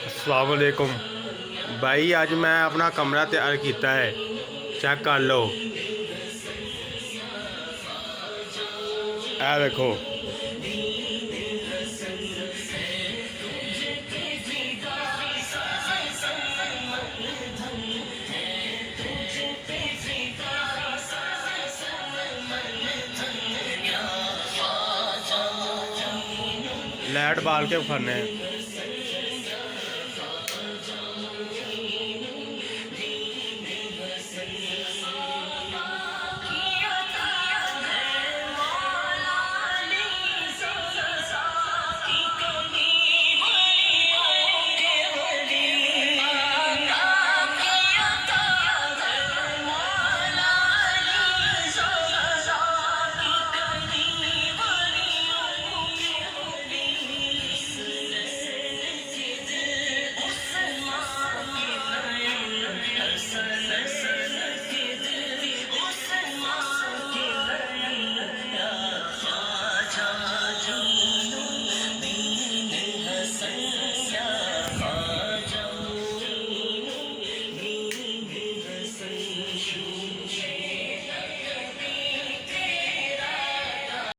अस्सलाम वालेकुम भाई, आज मैं अपना कमरा तैयार किया है। चेक कर लो। ए देखो। लाइट बाल के खाने हैं।